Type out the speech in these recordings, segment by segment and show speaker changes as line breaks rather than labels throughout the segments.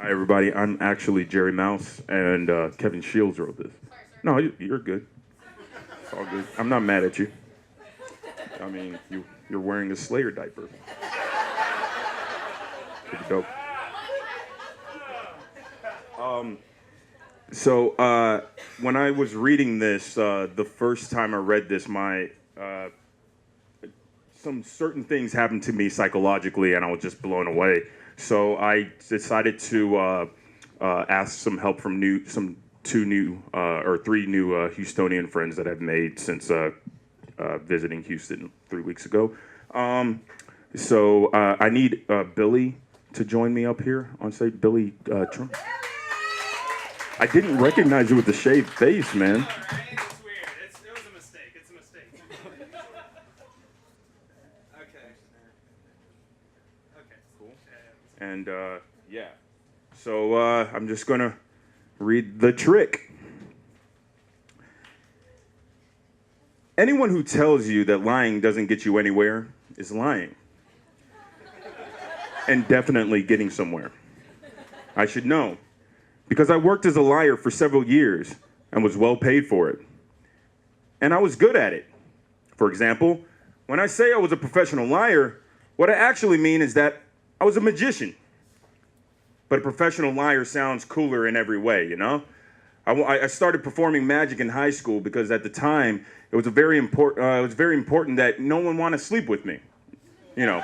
Hi, everybody. I'm actually Jerry Mouse, and Kevin Shields wrote this. No, you're good. It's all good. I'm not mad at you. I mean, you're wearing a Slayer diaper. Pretty dope. So when I was reading this, the first time I read this, my some certain things happened to me psychologically, and I was just blown away. So I decided to ask some help from two new or three new Houstonian friends that I've made since visiting Houston 3 weeks ago. So I need Billy to join me up here on stage. Billy Trump. I didn't recognize you with the shaved face, man.
All right, it's weird. It was a mistake. It's a mistake. Okay. Okay.
Cool. And yeah, so I'm just gonna read the trick. Anyone who tells you that lying doesn't get you anywhere is lying. And definitely getting somewhere. I should know, because I worked as a liar for several years and was well paid for it. And I was good at it. For example, when I say I was a professional liar, what I actually mean is that I was a magician. But a professional liar sounds cooler in every way, you know? I started performing magic in high school because at the time it was very important that no one want to sleep with me, you know.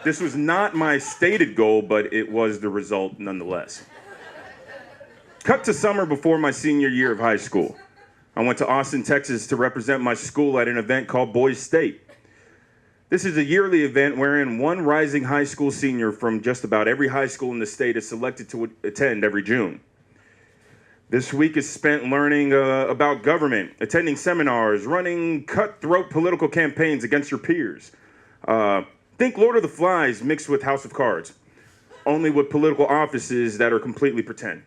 This was not my stated goal, but it was the result nonetheless. Cut to summer before my senior year of high school. I went to Austin, Texas to represent my school at an event called Boys State. This is a yearly event wherein one rising high school senior from just about every high school in the state is selected to attend every June. This week is spent learning about government, attending seminars, running cutthroat political campaigns against your peers. Think Lord of the Flies mixed with House of Cards, only with political offices that are completely pretend.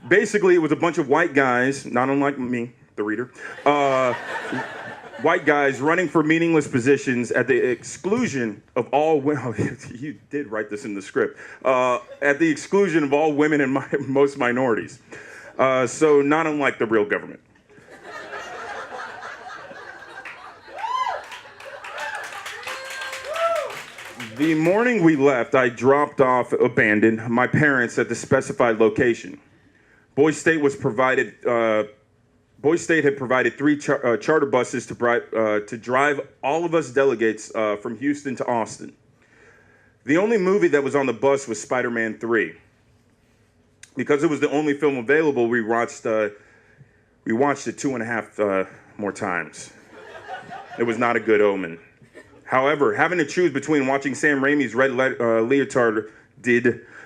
Basically, it was a bunch of white guys, not unlike me, the reader, white guys running for meaningless positions at the exclusion of all women. You did write this in the script. At the exclusion of all women and most minorities. So not unlike the real government. The morning we left, I dropped off, abandoned, my parents at the specified location. Boys State had provided three charter buses to drive all of us delegates from Houston to Austin. The only movie that was on the bus was Spider-Man 3. Because it was the only film available, we watched it 2.5 more times. It was not a good omen. However, having to choose between watching Sam Raimi's Red Leotard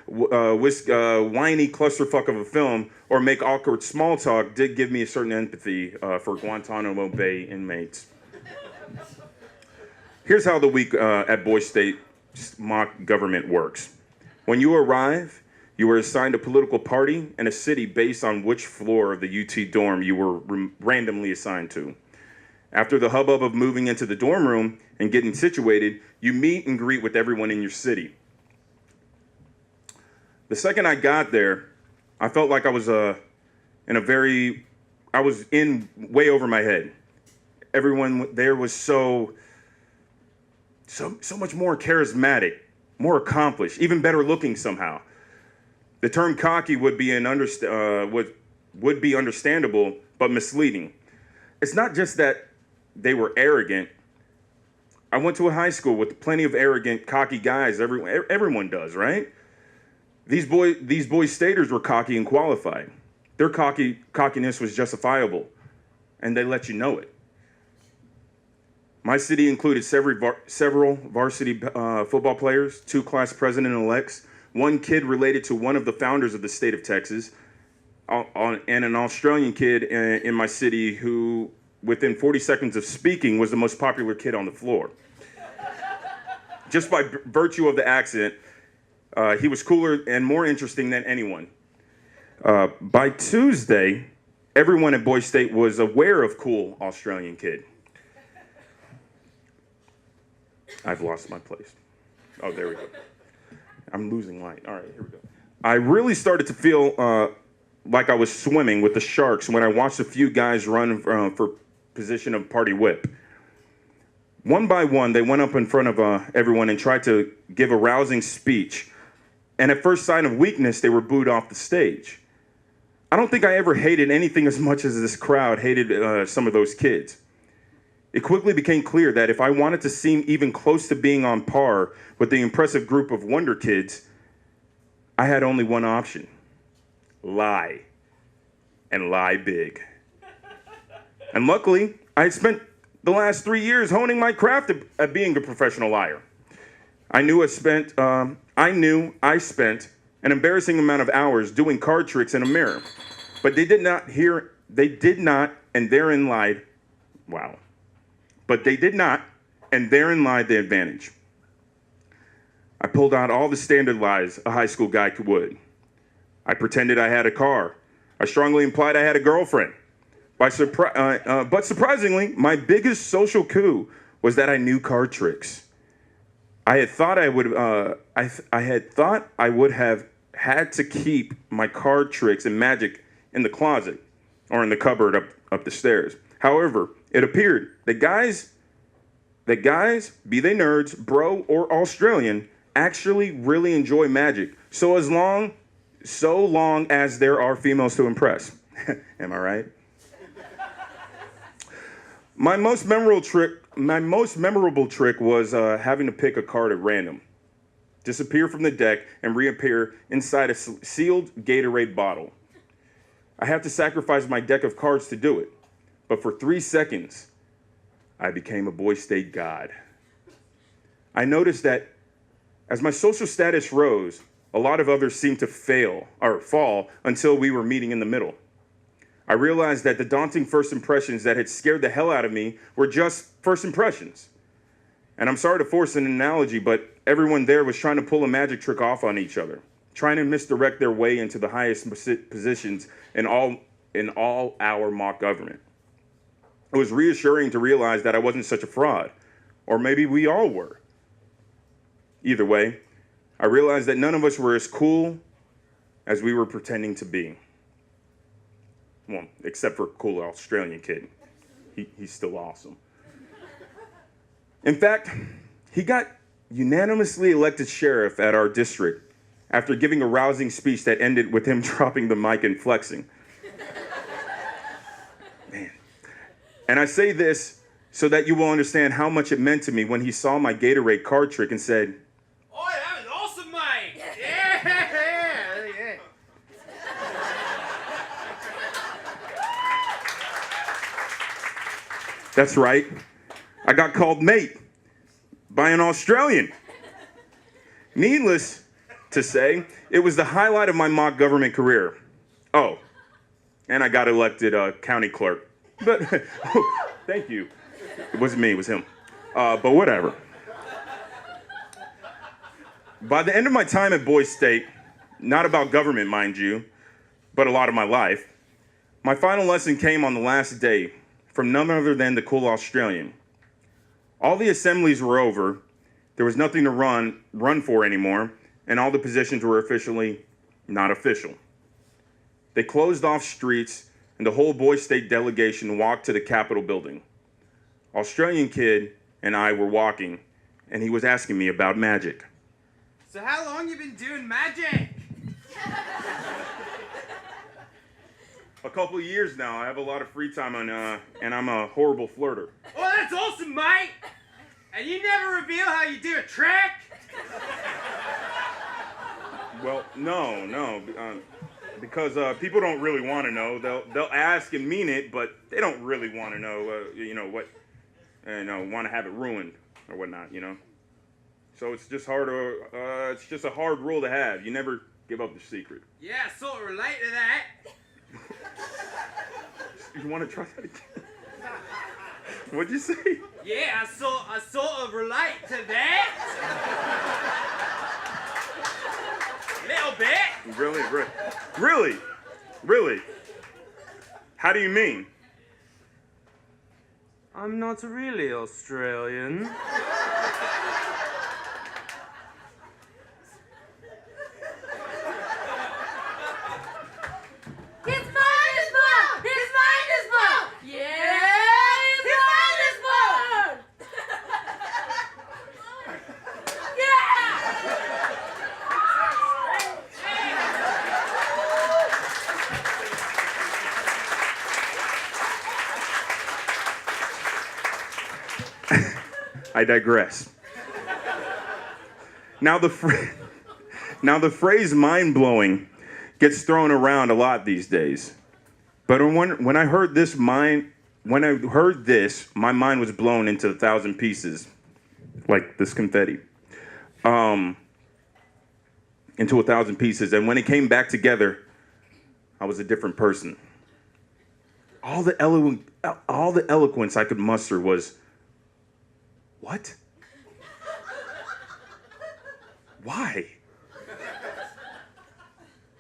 whiny clusterfuck of a film or make awkward small talk did give me a certain empathy for Guantanamo Bay inmates. Here's how the week at Boys State mock government works. When you arrive, you are assigned a political party and a city based on which floor of the UT dorm you were randomly assigned to. After the hubbub of moving into the dorm room and getting situated, you meet and greet with everyone in your city. The second I got there, I felt like I was in way over my head. Everyone there was so much more charismatic, more accomplished, even better looking somehow. The term cocky would be understandable, but misleading. It's not just that they were arrogant. I went to a high school with plenty of arrogant, cocky guys. Everyone does, right? These boys staters were cocky and qualified. Their cockiness was justifiable, and they let you know it. My city included several varsity football players, 2 class president-elects, 1 kid related to one of the founders of the state of Texas, and an Australian kid in my city who, within 40 seconds of speaking, was the most popular kid on the floor. Just by virtue of the accent, he was cooler and more interesting than anyone. By Tuesday, everyone at Boys State was aware of cool Australian kid. I've lost my place. Oh, there we go. I'm losing light. All right, here we go. I really started to feel like I was swimming with the sharks when I watched a few guys run for position of party whip. One by one, they went up in front of everyone and tried to give a rousing speech. And at first sign of weakness, they were booed off the stage. I don't think I ever hated anything as much as this crowd hated some of those kids. It quickly became clear that if I wanted to seem even close to being on par with the impressive group of wonder kids, I had only one option: lie, and lie big. And luckily, I had spent the last 3 years honing my craft at being a professional liar. I knew I spent an embarrassing amount of hours doing card tricks in a mirror, but they did not, and therein lied, wow. But they did not, and therein lied the advantage. I pulled out all the standard lies a high school guy would. I pretended I had a car. I strongly implied I had a girlfriend. But surprisingly, my biggest social coup was that I knew card tricks. I had thought I would have had to keep my card tricks and magic in the closet or in the cupboard up the stairs. However, it appeared that guys, be they nerds, bro, or Australian, actually really enjoy magic. So long as there are females to impress. Am I right? My most memorable trick was having to pick a card at random, disappear from the deck, and reappear inside a sealed Gatorade bottle. I have to sacrifice my deck of cards to do it, but for 3 seconds, I became a boy state god. I noticed that as my social status rose, a lot of others seemed to fall until we were meeting in the middle. I realized that the daunting first impressions that had scared the hell out of me were just first impressions. And I'm sorry to force an analogy, but everyone there was trying to pull a magic trick off on each other, trying to misdirect their way into the highest positions in all our mock government. It was reassuring to realize that I wasn't such a fraud, or maybe we all were. Either way, I realized that none of us were as cool as we were pretending to be. Well, except for a cool Australian kid. He's still awesome. In fact, he got unanimously elected sheriff at our district after giving a rousing speech that ended with him dropping the mic and flexing. Man. And I say this so that you will understand how much it meant to me when he saw my Gatorade card trick and said,
"Oh, that was awesome, mate! Yeah!
That's right, I got called mate by an Australian. Needless to say, it was the highlight of my mock government career. Oh, and I got elected county clerk. But thank you. It wasn't me, it was him. But whatever. By the end of my time at Boise State, not about government, mind you, but a lot of my life, my final lesson came on the last day from none other than the cool Australian. All the assemblies were over, there was nothing to run for anymore, and all the positions were officially not official. They closed off streets, and the whole Boise State delegation walked to the Capitol building. Australian kid and I were walking, and he was asking me about magic.
So how long you been doing magic?
A couple of years now. I have a lot of free time, and I'm a horrible flirter.
Oh, that's awesome, mate! And you never reveal how you do a trick?
Well, no, because people don't really want to know. They'll ask and mean it, but they don't really want to know. Want to have it ruined or whatnot. So it's just it's just a hard rule to have. You never give up the secret.
Yeah, I sort of relate to that.
You want to try that again? What'd you say?
Yeah, I sort of relate to that. Little bit. Really? How do you mean? I'm not really Australian.
I digress. Now the phrase mind-blowing gets thrown around a lot these days. But when I heard this, my mind was blown into 1,000 pieces, like this confetti, into 1,000 pieces. And when it came back together, I was a different person. All the eloquence I could muster was, what? Why?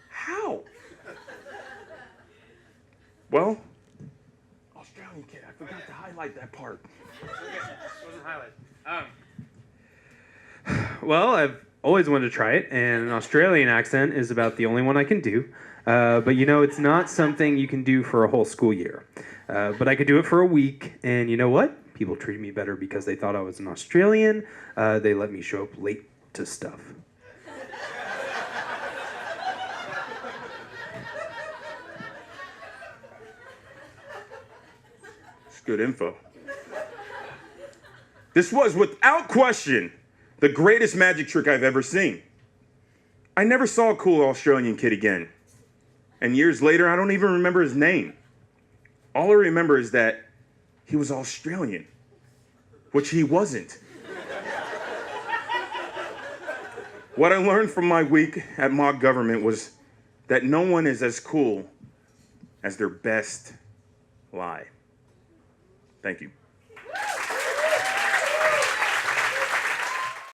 How? Well, Australian kid, I forgot to highlight that part.
Wasn't highlighted. Well, I've always wanted to try it, and an Australian accent is about the only one I can do. But you know, it's not something you can do for a whole school year. But I could do it for a week, and you know what? People treated me better because they thought I was an Australian. They let me show up late to stuff.
It's good info. This was, without question, the greatest magic trick I've ever seen. I never saw a cool Australian kid again. And years later, I don't even remember his name. All I remember is that he was Australian, which he wasn't. What I learned from my week at mock government was that no one is as cool as their best lie. Thank you.